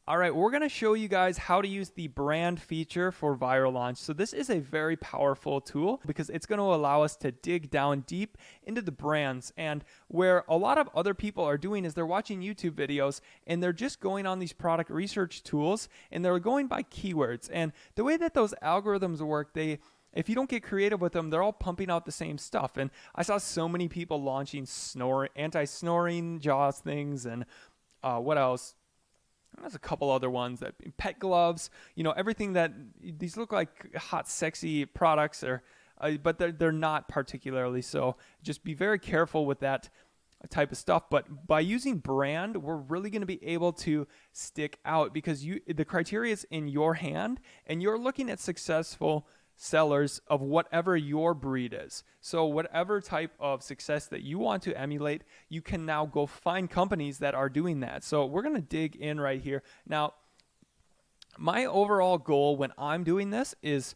All right, we're going to show you guys how to use the brand feature for Viral Launch. So this is a very powerful tool because it's going to allow us to dig down deep into the brands. And where a lot of other people are doing is they're watching YouTube videos and they're just going on these product research tools and they're going by keywords. And the way that those algorithms work, if you don't get creative with them, they're all pumping out the same stuff. And I saw so many people launching anti-snoring JAWS things and what else? There's a couple other ones that pet gloves, everything that these look like hot, sexy products, but they're not particularly. So just be very careful with that type of stuff. But by using brand, we're really going to be able to stick out because the criteria is in your hand, and you're looking at successful sellers of whatever your breed is. So whatever type of success that you want to emulate, you can now go find companies that are doing that. So we're going to dig in right here. Now, my overall goal when I'm doing this is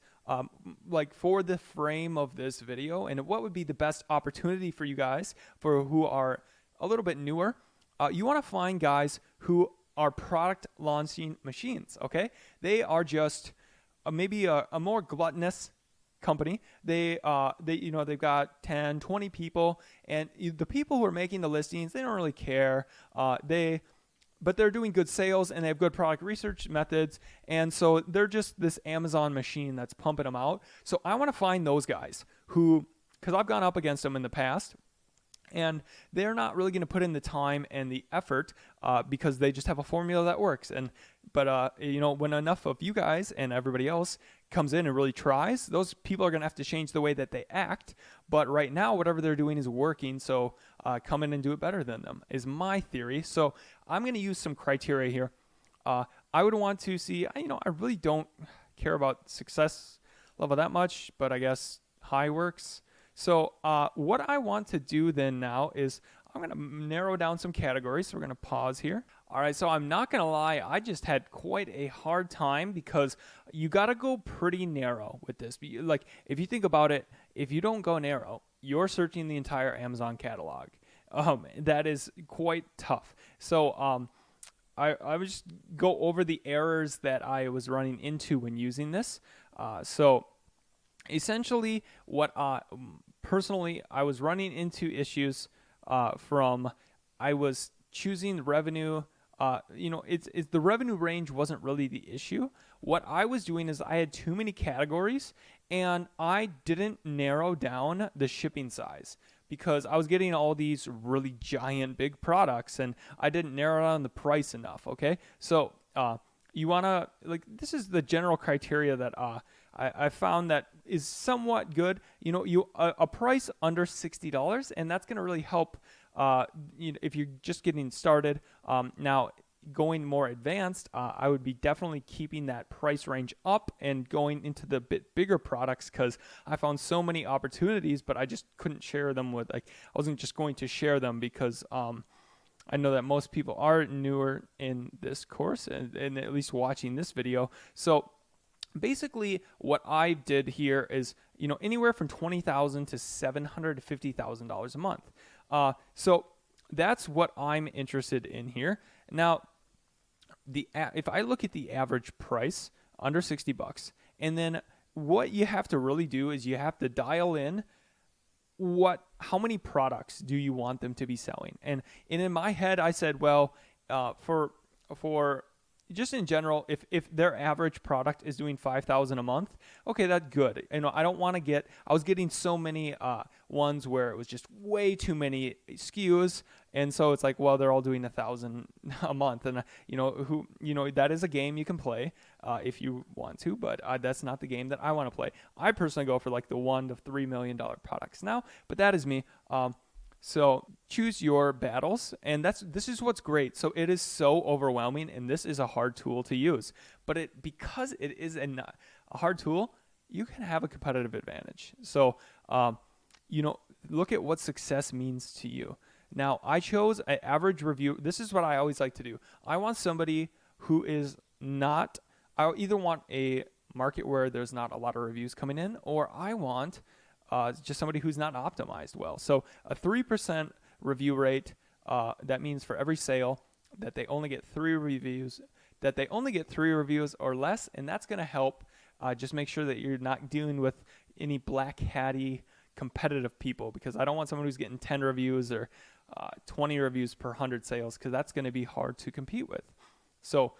like for the frame of this video and what would be the best opportunity for you guys for who are a little bit newer. You want to find guys who are product launching machines, okay? They are just maybe a more gluttonous company. They've got 10, 20 people, and the people who are making the listings, they don't really care. But they're doing good sales and they have good product research methods, and so they're just this Amazon machine that's pumping them out. So I want to find those guys because I've gone up against them in the past, and they're not really going to put in the time and the effort because they just have a formula that works. But when enough of you guys and everybody else comes in and really tries, those people are going to have to change the way that they act. But right now, whatever they're doing is working. So come in and do it better than them is my theory. So I'm going to use some criteria here. I would want to see, I really don't care about success level that much, but I guess high works. So what I want to do then now is I'm going to narrow down some categories. So we're going to pause here. All right, so I'm not going to lie. I just had quite a hard time because you got to go pretty narrow with this. Like if you think about it, if you don't go narrow, you're searching the entire Amazon catalog. That is quite tough. So I would just go over the errors that I was running into when using this. So essentially, what personally I was running into issues from I was choosing revenue. It's the revenue range wasn't really the issue. What I was doing is I had too many categories and I didn't narrow down the shipping size because I was getting all these really giant big products and I didn't narrow down the price enough. Okay, so you want to this is the general criteria that I found that is somewhat good. A price under $60, and that's going to really help if you're just getting started. Now, going more advanced, I would be definitely keeping that price range up and going into the bit bigger products because I found so many opportunities, but I just couldn't share them I wasn't just going to share them because I know that most people are newer in this course and at least watching this video. So basically what I did here is, anywhere from $20,000 to $750,000 a month. So that's what I'm interested in here. Now, if I look at the average price under $60, and then what you have to really do is you have to dial in how many products do you want them to be selling? And in my head, I said, well, for just in general, if their average product is doing $5,000 a month, okay, that's good. I don't want to I was getting so many ones where it was just way too many SKUs, and so it's like, well, they're all doing $1,000 a month, and that is a game you can play if you want to, but that's not the game that I want to play. I personally go for like the $1 to $3 million products now, but that is me. So choose your battles, and this is what's great. So it is so overwhelming, and this is a hard tool to use. But because it is a hard tool, you can have a competitive advantage. So look at what success means to you. Now, I chose an average review. This is what I always like to do. I want somebody who is not. I either want a market where there's not a lot of reviews coming in, or I want just somebody who's not optimized well. So a 3% review rate, that means for every sale, that they only get 3 reviews, or less, and that's going to help just make sure that you're not dealing with any black hatty competitive people, because I don't want someone who's getting 10 reviews or 20 reviews per 100 sales, because that's going to be hard to compete with. So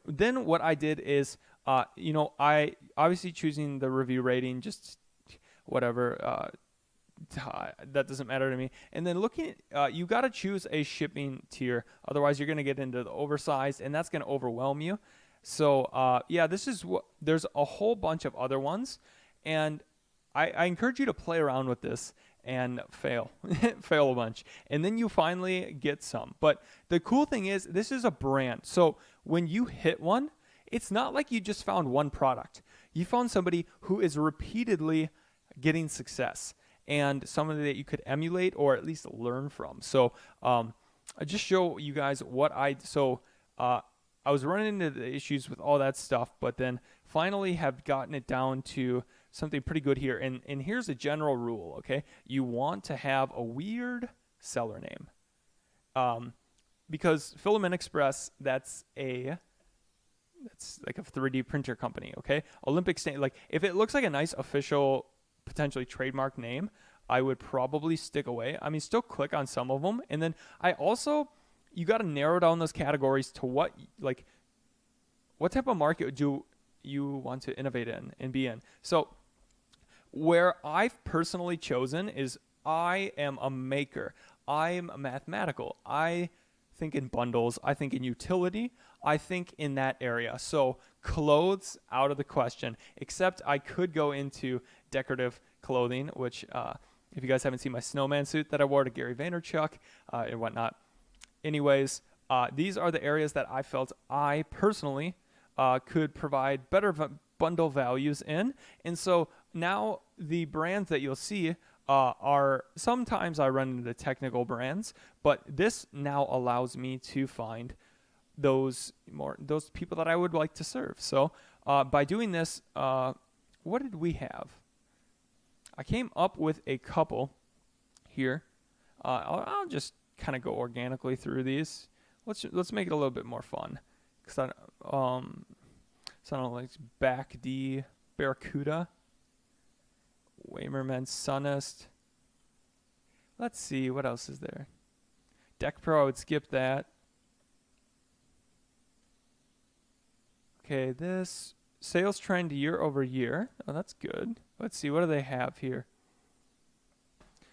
then what I did is, I obviously choosing the review rating, just whatever, that doesn't matter to me. And then looking at, you got to choose a shipping tier. Otherwise, you're going to get into the oversized, and that's going to overwhelm you. So, there's a whole bunch of other ones. And I encourage you to play around with this and fail a bunch, and then you finally get some. But the cool thing is, this is a brand. So when you hit one, it's not like you just found one product. You found somebody who is repeatedly getting success, and somebody that you could emulate or at least learn from. So I just show you guys what I was running into the issues with all that stuff, but then finally have gotten it down to something pretty good here. And here's a general rule, okay? You want to have a weird seller name. Because Filament Express, that's like a 3D printer company, okay? Olympic Stain, like if it looks like a nice official, potentially trademark name, I would probably stick away. I mean, still click on some of them. And then you got to narrow down those categories to what type of market do you want to innovate in and be in. So where I've personally chosen is, I am a maker. I'm mathematical. I think in bundles. I think in utility. I think in that area. So clothes, out of the question, except I could go into decorative clothing, which if you guys haven't seen my snowman suit that I wore to Gary Vaynerchuk and whatnot. Anyways, these are the areas that I felt I personally could provide better bundle values in. And so now the brands that you'll see are, sometimes I run into technical brands, but this now allows me to find those people that I would like to serve. So by doing this, what did we have? I came up with a couple here. I'll just kind of go organically through these. Let's make it a little bit more fun, because I don't like Back D Barracuda, Waymerman Sunnest. Let's see, what else is there? Deck Pro, I would skip that. Okay, this sales trend year over year. Oh, that's good. Let's see, what do they have here?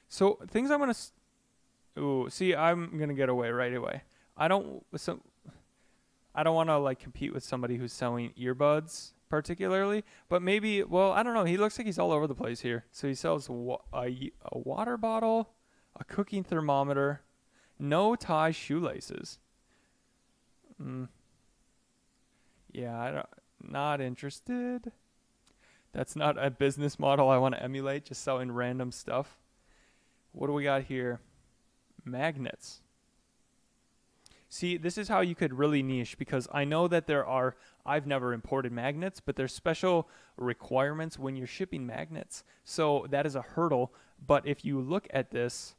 So things I'm gonna get away right away. I don't want to compete with somebody who's selling earbuds particularly, but maybe, well, I don't know. He looks like he's all over the place here. So he sells a water bottle, a cooking thermometer, no tie shoelaces. Yeah, not interested. That's not a business model I want to emulate, just selling random stuff. What do we got here? Magnets. See, this is how you could really niche, because I know that I've never imported magnets, but there's special requirements when you're shipping magnets. So that is a hurdle. But if you look at this,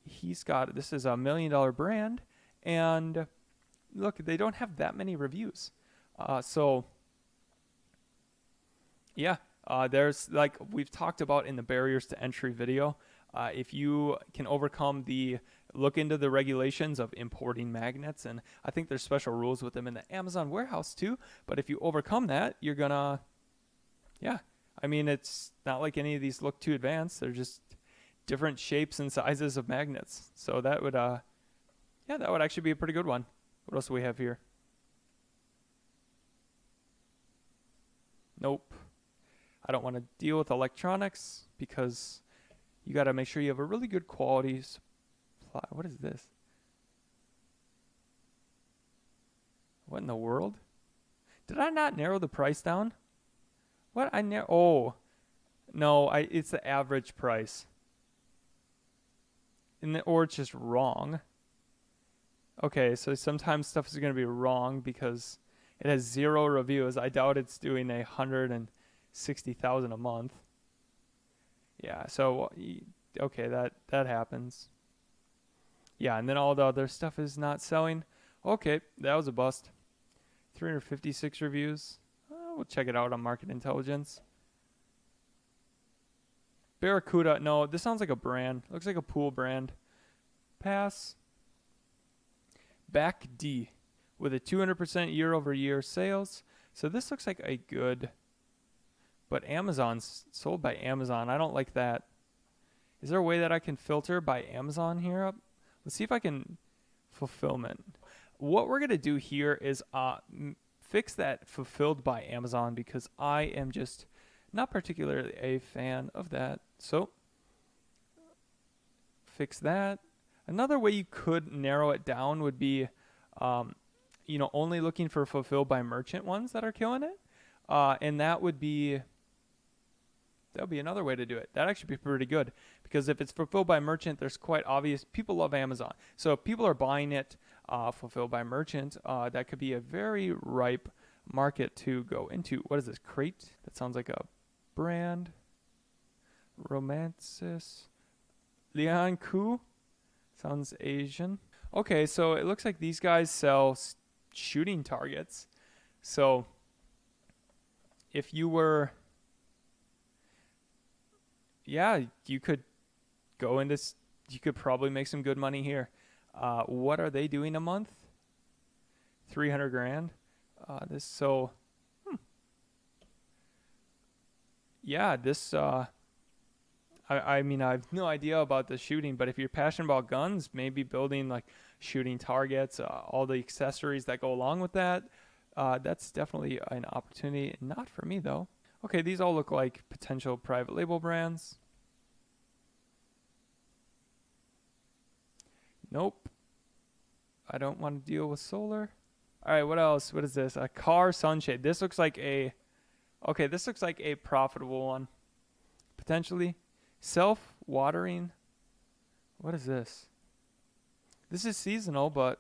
this is $1 million brand, and look, they don't have that many reviews. There's, like we've talked about in the barriers to entry video, if you can overcome look into the regulations of importing magnets, and I think there's special rules with them in the Amazon warehouse too, but if you overcome that, you're gonna, I mean, it's not like any of these look too advanced. They're just different shapes and sizes of magnets. So that would actually be a pretty good one. What else do we have here? Nope. I don't want to deal with electronics, because you got to make sure you have a really good quality supply. What is this? What in the world? Did I not narrow the price down? What? Oh, no, it's the average price. Or it's just wrong. Okay, so sometimes stuff is going to be wrong because it has 0 reviews. I doubt it's doing 160,000 a month. Yeah, so okay, that happens. Yeah, and then all the other stuff is not selling. Okay, that was a bust. 356 reviews. We'll check it out on Market Intelligence. Barracuda. No, this sounds like a brand. Looks like a pool brand. Pass. Back D with a 200% year over year sales. So this looks like a good, but Amazon's sold by Amazon. I don't like that. Is there a way that I can filter by Amazon here up? Let's see if I can fulfillment. What we're going to do here is fix that fulfilled by Amazon because I am just not particularly a fan of that. So fix that. Another way you could narrow it down would be, only looking for fulfilled by merchant ones that are killing it. And that would be another way to do it. That'd actually be pretty good because if it's fulfilled by merchant, there's quite obvious. People love Amazon. So if people are buying it fulfilled by merchant, that could be a very ripe market to go into. What is this? Crate? That sounds like a brand. Romancis. Lian Ku? Sounds Asian. Okay, so it looks like these guys sell shooting targets. So if you were, yeah, you could go into, you could probably make some good money here. What are they doing a month? 300 grand. Yeah, this, I mean, I have no idea about the shooting, but if you're passionate about guns, maybe building like shooting targets, all the accessories that go along with that, that's definitely an opportunity. Not for me, though. Okay, these all look like potential private label brands. Nope. I don't want to deal with solar. All right, what else? What is this? A car sunshade. This looks like a profitable one. Potentially. Self-watering. What is this? This is seasonal, but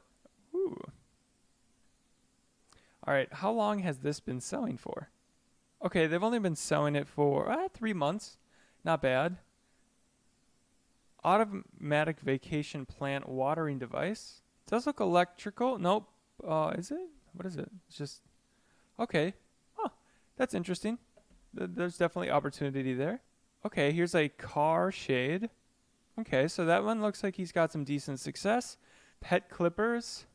ooh. All right, how long has this been selling for? Okay, they've only been selling it for 3 months. Not bad. Automatic vacation plant watering device. Does look electrical. Nope. Is it? What is it? It's just okay. Oh, that's interesting. There's definitely opportunity there. Okay, here's a car shade. Okay, so that one looks like he's got some decent success. Pet clippers.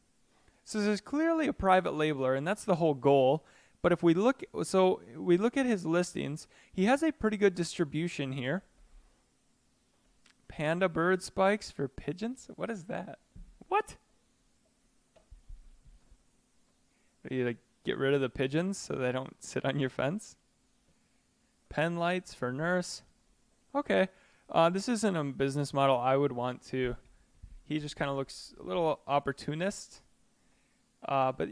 So there's clearly a private labeler, and that's the whole goal. But if we look at his listings, he has a pretty good distribution here. Panda bird spikes for pigeons? What is that? What? You like get rid of the pigeons so they don't sit on your fence? Pen lights for nurse. Okay. This isn't a business model I would want to. He just kind of looks a little opportunist. But,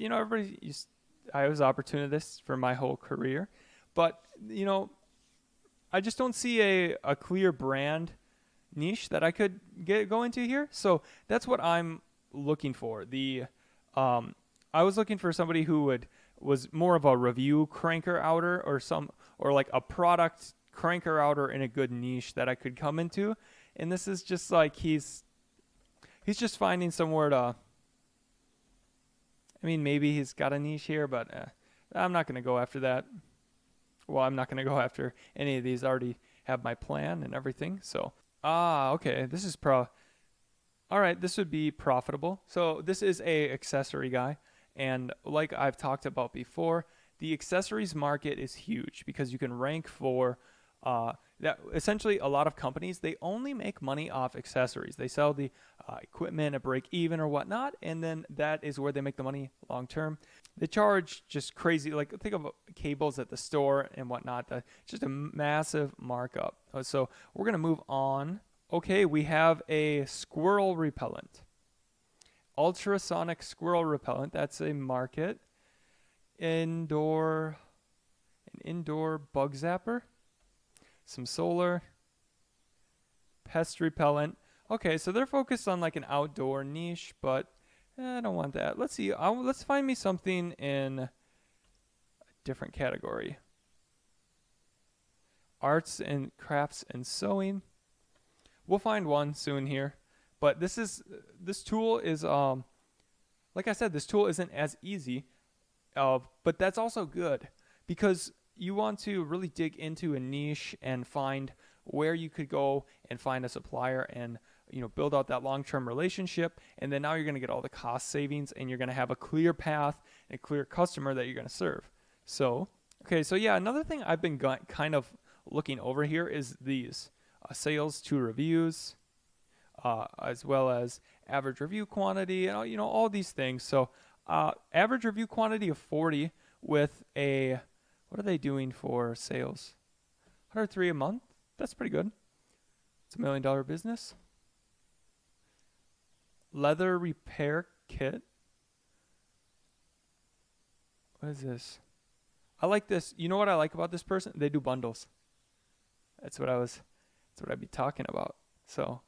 I was opportunist for my whole career. But, I just don't see a clear brand niche that I could go into here. So that's what I'm looking for. I was looking for somebody who was more of a review cranker outer or like a product cranker outer in a good niche that I could come into. And this is just like he's just finding somewhere to. I mean, maybe he's got a niche here, but I'm not going to go after that. Well, I'm not going to go after any of these. I already have my plan and everything. So, okay. This is all right. This would be profitable. So this is a accessory guy. And like I've talked about before, the accessories market is huge because you can rank for that. Essentially, a lot of companies, they only make money off accessories. They sell the equipment at break even or whatnot, and then that is where they make the money long term. They charge just crazy, like think of cables at the store and whatnot. Just a massive markup. So we're going to move on. Okay, we have a squirrel repellent. Ultrasonic squirrel repellent. That's a market. An indoor bug zapper. Some solar. Pest repellent. Okay, so they're focused on like an outdoor niche, but I don't want that. Let's see. Let's find me something in a different category. Arts and crafts and sewing. We'll find one soon here. But this tool is like I said, this tool isn't as easy, but that's also good because you want to really dig into a niche and find where you could go and find a supplier and build out that long-term relationship, and then now you're going to get all the cost savings and you're going to have a clear path and a clear customer that you're going to serve. So yeah, another thing I've been kind of looking over here is these sales to reviews, as well as average review quantity, and all these things. So average review quantity of 40 with what are they doing for sales? 103 a month. That's pretty good. It's $1 million business. Leather repair kit. What is this? I like this. You know what I like about this person? They do bundles. That's what I'd be talking about. So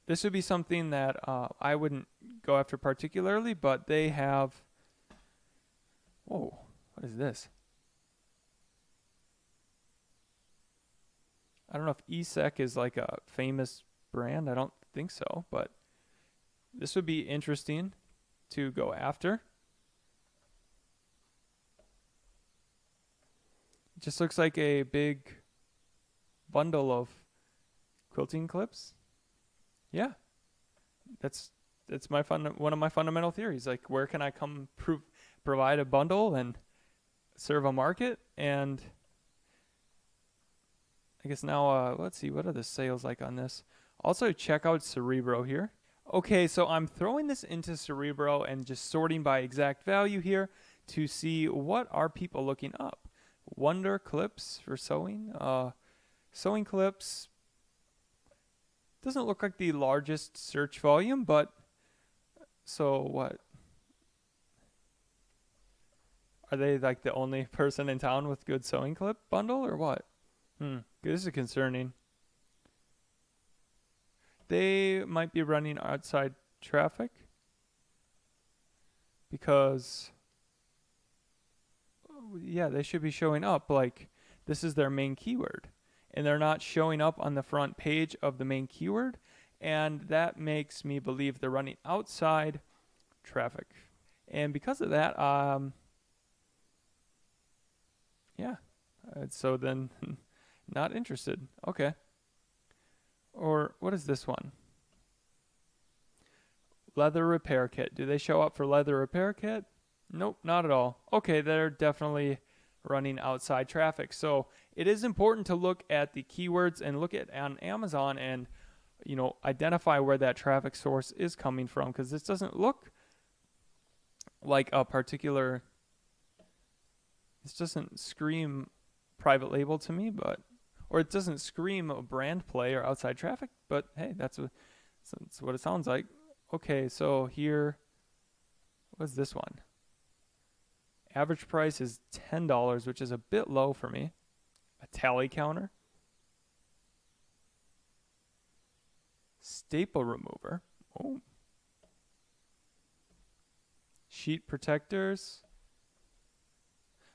this would be something that I wouldn't go after particularly, but they have. Whoa, what is this? I don't know if ESEC is like a famous brand. I don't think so, but this would be interesting to go after. It just looks like a big bundle of quilting clips. Yeah, that's one of my fundamental theories. Like, where can I come provide a bundle and serve a market? And I guess now let's see, what are the sales like on this? Also check out Cerebro here. Okay, so I'm throwing this into Cerebro and just sorting by exact value here to see what are people looking up. Wonder clips for sewing. Sewing clips doesn't look like the largest search volume, but so what? Are they like the only person in town with good sewing clip bundle or what? This is concerning. They might be running outside traffic because, yeah, they should be showing up like this is their main keyword, and they're not showing up on the front page of the main keyword, and that makes me believe they're running outside traffic. And because of that, yeah, so then not interested. Okay. Or what is this one? Leather repair kit. Do they show up for leather repair kit? Nope, not at all. Okay, they're definitely running outside traffic. So it is important to look at the keywords and look at on Amazon and identify where that traffic source is coming from, because this doesn't look like a particular. This doesn't scream private label to me, or it doesn't scream a brand play or outside traffic, but hey, that's what it sounds like. Okay, so here, what's this one? Average price is $10, which is a bit low for me. A tally counter. Staple remover. Oh. Sheet protectors.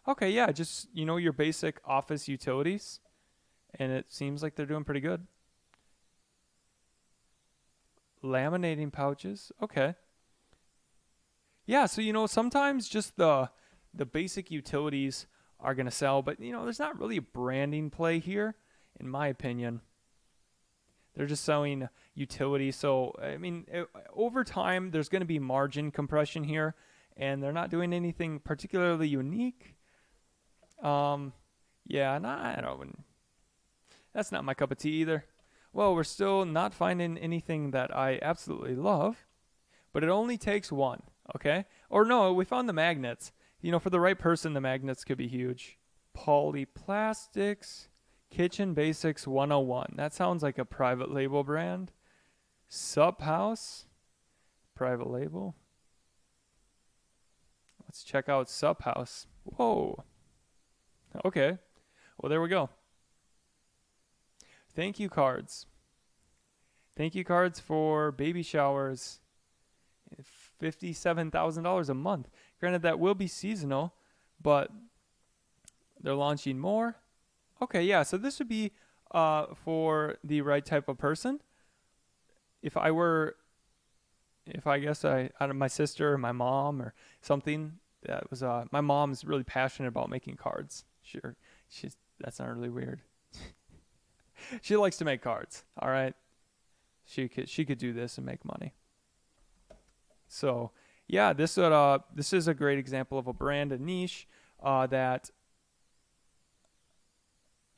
Okay, yeah, just, your basic office utilities. And it seems like they're doing pretty good. Laminating pouches. Okay. Yeah, so sometimes just the basic utilities are going to sell, but there's not really a branding play here in my opinion. They're just selling utility. So, I mean, over time there's going to be margin compression here, and they're not doing anything particularly unique. Yeah, and I don't. That's not my cup of tea either. Well, we're still not finding anything that I absolutely love, but it only takes one, okay? Or no, we found the magnets. For the right person, the magnets could be huge. Polyplastics, Kitchen Basics 101. That sounds like a private label brand. Sup House, private label. Let's check out Sup House. Whoa. Okay. Well, there we go. Thank you cards. Thank you cards for baby showers. $57,000 a month. Granted, that will be seasonal, but they're launching more. Okay, yeah, so this would be for the right type of person. if I were, if I guess I don't know, my sister or my mom or something that was, my mom's really passionate about making cards. Sure, that's not really weird. She likes to make cards. All right, she could do this and make money. So yeah, this is a great example of a brand, a niche that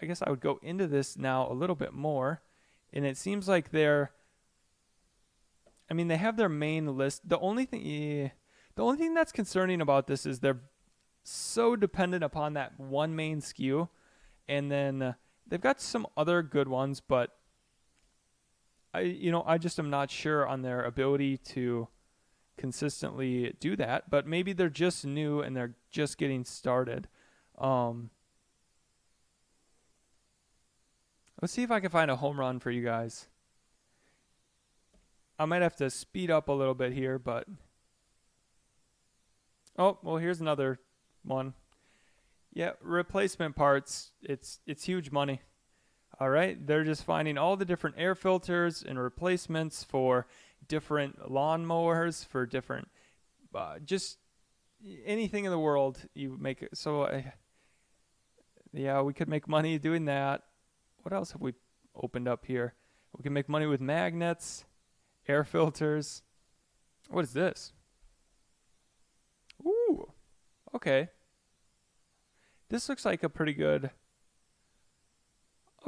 I guess I would go into this now a little bit more, and it seems like they have their main list. The only thing that's concerning about this is they're so dependent upon that one main SKU, and then they've got some other good ones, but I just am not sure on their ability to consistently do that. But maybe they're just new and they're just getting started. Let's see if I can find a home run for you guys. I might have to speed up a little bit here, but oh, well, here's another one. Yeah, replacement parts. It's huge money. All right, they're just finding all the different air filters and replacements for different lawnmowers, for different just anything in the world. You make it so. Yeah, we could make money doing that. What else have we opened up here? We can make money with magnets, air filters. What is this? Ooh, okay. This looks like a pretty good.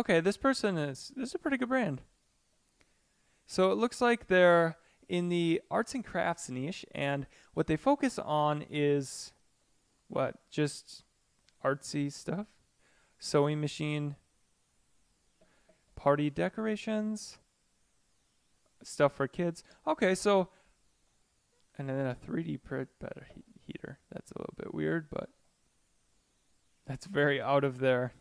Okay, this is a pretty good brand. So it looks like they're in the arts and crafts niche, and what they focus on is what? Just artsy stuff? Sewing machine, party decorations, stuff for kids. Okay, so, and then a 3D print heater. That's a little bit weird, but that's very out of their,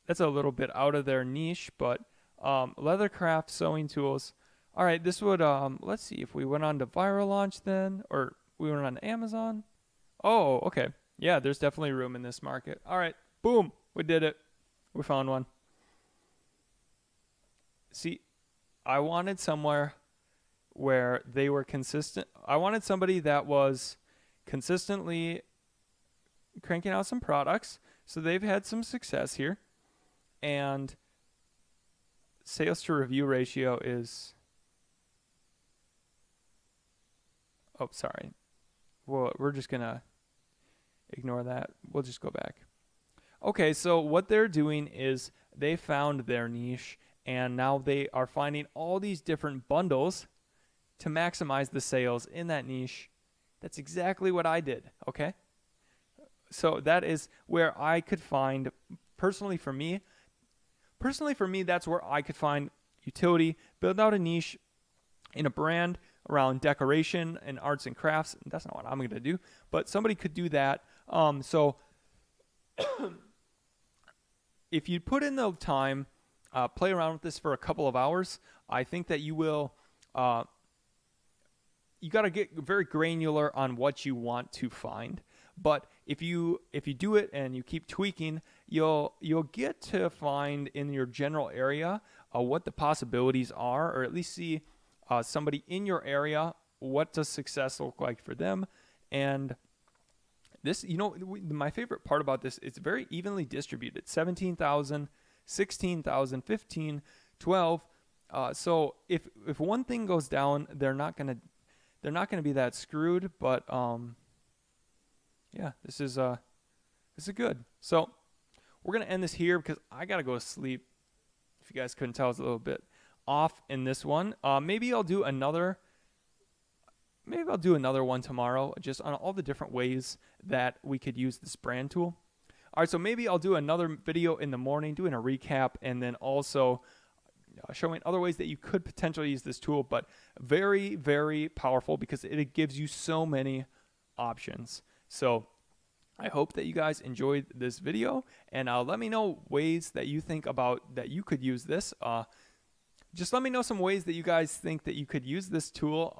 that's a little bit out of their niche, but leathercraft sewing tools. All right, this would, let's see if we went on to Viral Launch then, or we went on to Amazon. Oh, okay. Yeah, there's definitely room in this market. All right, boom, we did it. We found one. See, I wanted somewhere where they were consistent. I wanted somebody that was consistently cranking out some products. So they've had some success here. And sales to review ratio is, oh, sorry. Well, we're just going to ignore that. We'll just go back. Okay, so what they're doing is they found their niche, and now they are finding all these different bundles to maximize the sales in that niche. That's exactly what I did, okay? So that is where I could find, personally for me, that's where I could find utility, build out a niche in a brand around decoration and arts and crafts. That's not what I'm going to do, but somebody could do that. So if you put in the time, play around with this for a couple of hours, I think that you will, you got to get very granular on what you want to find. But if you do it and you keep tweaking, you'll get to find in your general area what the possibilities are, or at least see somebody in your area, what does success look like for them. And this, my favorite part about this, it's very evenly distributed. 17,000, 16,000, 15, 12. So if one thing goes down, they're not gonna be that screwed. But yeah, this is good. So we're gonna end this here because I gotta go to sleep. If you guys couldn't tell, it's a little bit off in this one. Maybe I'll do another one tomorrow, just on all the different ways that we could use this brand tool. All right, so maybe I'll do another video in the morning doing a recap, and then also showing other ways that you could potentially use this tool, but very, very powerful because it gives you so many options. So I hope that you guys enjoyed this video, and let me know ways that you think about that you could use this. Just let me know some ways that you guys think that you could use this tool,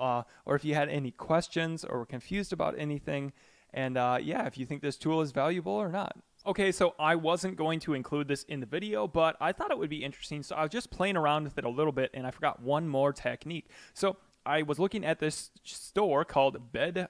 or if you had any questions or were confused about anything. And yeah, if you think this tool is valuable or not. Okay, so I wasn't going to include this in the video, but I thought it would be interesting. So I was just playing around with it a little bit, and I forgot one more technique. So I was looking at this store called Bed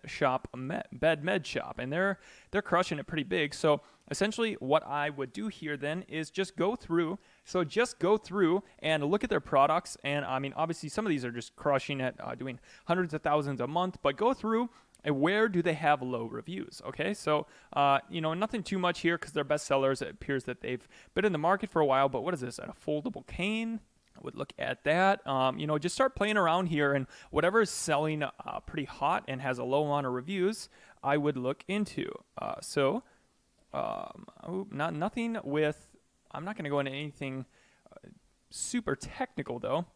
Med Shop, and they're crushing it pretty big. So essentially, what I would do here then is just go through. So just go through and look at their products, and I mean, obviously, some of these are just crushing it, doing hundreds of thousands a month. But go through. And where do they have low reviews? Okay, so nothing too much here because they're bestsellers. It appears that they've been in the market for a while. But what is this? A foldable cane? I would look at that. Just start playing around here, and whatever is selling pretty hot and has a low amount of reviews, I would look into. Nothing with. I'm not going to go into anything super technical though.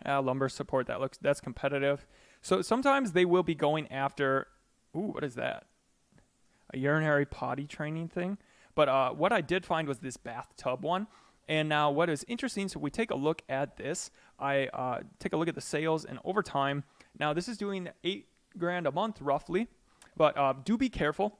Lumber support. That's competitive. So sometimes they will be going after, what is that? A urinary potty training thing. But what I did find was this bathtub one. And now what is interesting, so we take a look at this. I take a look at the sales, and over time, now this is doing $8,000 a month roughly. But do be careful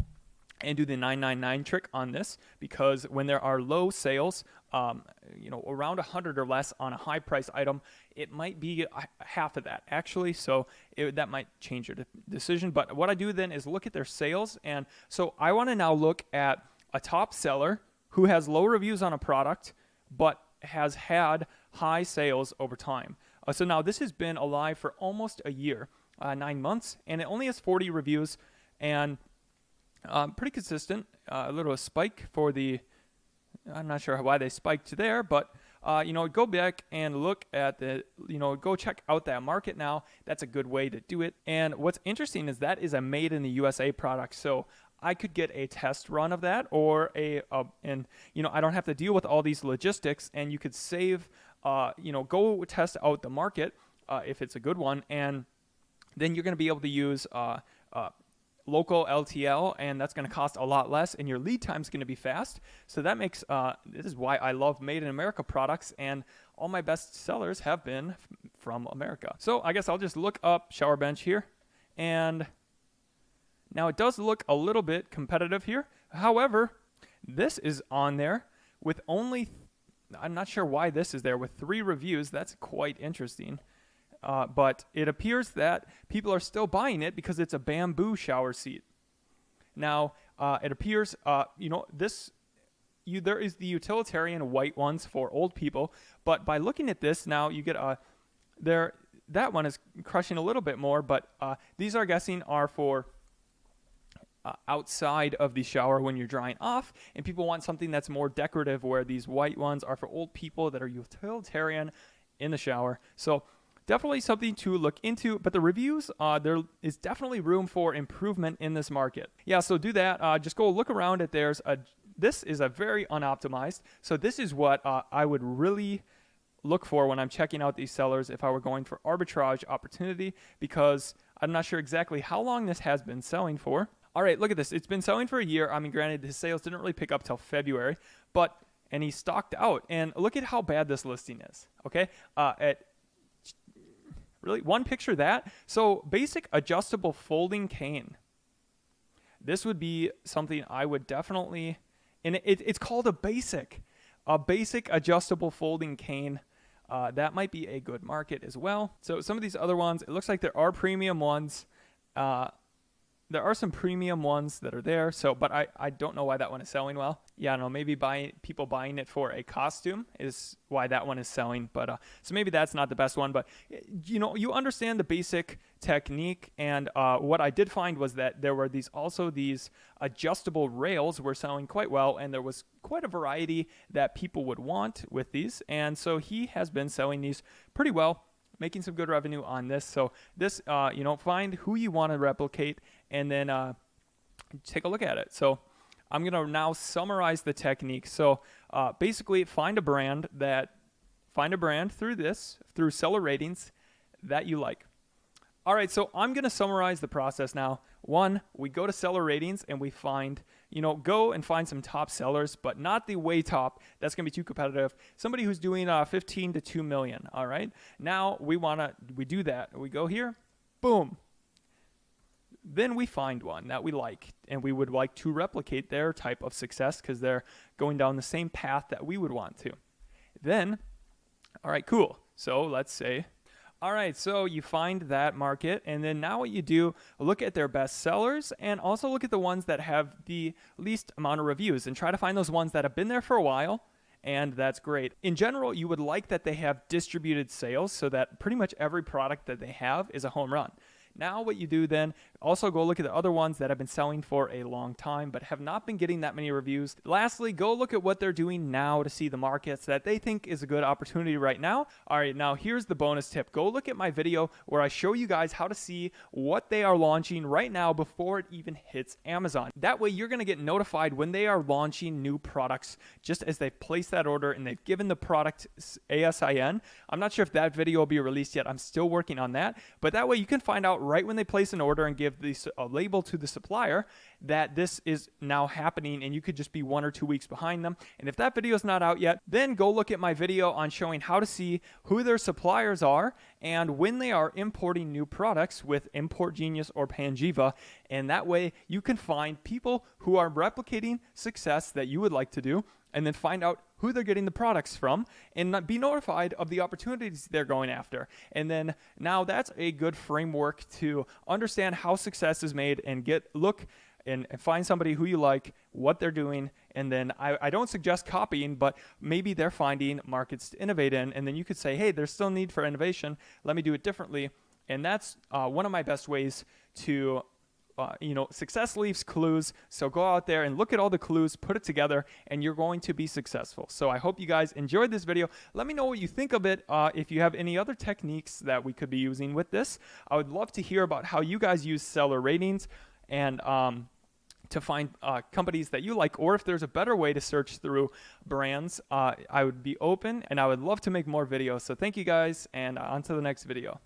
and do the 999 trick on this, because when there are low sales, around 100 or less on a high price item, it might be half of that actually. So that might change your decision. But what I do then is look at their sales. And so I want to now look at a top seller who has low reviews on a product, but has had high sales over time. So now this has been alive for almost a year, 9 months, and it only has 40 reviews, and pretty consistent. A little spike for the, I'm not sure why they spiked there, but go back and look at the, go check out that market now. That's a good way to do it. And what's interesting is that is a made in the USA product. So I could get a test run of that, or I don't have to deal with all these logistics, and you could save, go test out the market if it's a good one, and then you're going to be able to use local LTL, and that's going to cost a lot less, and your lead time is going to be fast. So that makes this is why I love Made in America products, and all my best sellers have been from America. So I guess I'll just look up Shower Bench here, and now it does look a little bit competitive here. However, this is on there with only, I'm not sure why this is there with 3 reviews. That's quite interesting. But it appears that people are still buying it because it's a bamboo shower seat. Now, it appears, there is the utilitarian white ones for old people. But by looking at this, now you get that one is crushing a little bit more. But these are guessing are for outside of the shower when you're drying off. And people want something that's more decorative, where these white ones are for old people that are utilitarian in the shower. So definitely something to look into, but the reviews, there is definitely room for improvement in this market. Yeah, so do that. Just go look around at this is a very unoptimized. So this is what I would really look for when I'm checking out these sellers if I were going for arbitrage opportunity, because I'm not sure exactly how long this has been selling for. All right, look at this. It's been selling for a year. I mean, granted, his sales didn't really pick up till February, and he stocked out. And look at how bad this listing is, okay? Really, one picture that. So basic adjustable folding cane. This would be something I would definitely, and it's called a basic adjustable folding cane. That might be a good market as well. So some of these other ones, it looks like there are premium ones. There are some premium ones that are there. So, but I don't know why that one is selling well. Yeah, I don't know, maybe people buying it for a costume is why that one is selling. But so maybe that's not the best one. But you understand the basic technique. And what I did find was that there were these adjustable rails were selling quite well, and there was quite a variety that people would want with these. And so he has been selling these pretty well, making some good revenue on this. So this, find who you want to replicate, and then take a look at it. So I'm going to now summarize the technique. So basically find a brand through seller ratings that you like. All right, so I'm going to summarize the process now. 1, we go to seller ratings and we find, go and find some top sellers, but not the way top. That's going to be too competitive. Somebody who's doing 15 to 2 million. All right. Now we do that. We go here. Boom. Then we find one that we like, and we would like to replicate their type of success because they're going down the same path that we would want to. Then, all right, cool. So let's say, all right, so you find that market, and then now what you do, look at their best sellers and also look at the ones that have the least amount of reviews and try to find those ones that have been there for a while. And that's great. In general, you would like that they have distributed sales so that pretty much every product that they have is a home run. Now what you do then, also go look at the other ones that have been selling for a long time but have not been getting that many reviews. Lastly, go look at what they're doing now to see the markets that they think is a good opportunity right now. All right, now here's the bonus tip. Go look at my video where I show you guys how to see what they are launching right now before it even hits Amazon. That way you're going to get notified when they are launching new products just as they've placed that order and they've given the product ASIN. I'm not sure if that video will be released yet. I'm still working on that, but that way you can find out right when they place an order and give a label to the supplier that this is now happening, and you could just be 1 or 2 weeks behind them. And if that video is not out yet, then go look at my video on showing how to see who their suppliers are and when they are importing new products with Import Genius or Panjiva. And that way you can find people who are replicating success that you would like to do, and then find out who they're getting the products from and be notified of the opportunities they're going after. And then now that's a good framework to understand how success is made and look and find somebody who you like, what they're doing. And then I don't suggest copying, but maybe they're finding markets to innovate in. And then you could say, hey, there's still need for innovation. Let me do it differently. And that's one of my best ways to success leaves clues. So go out there and look at all the clues, put it together, and you're going to be successful. So I hope you guys enjoyed this video. Let me know what you think of it. If you have any other techniques that we could be using with this, I would love to hear about how you guys use seller ratings and to find companies that you like, or if there's a better way to search through brands. I would be open, and I would love to make more videos. So thank you guys, and on to the next video.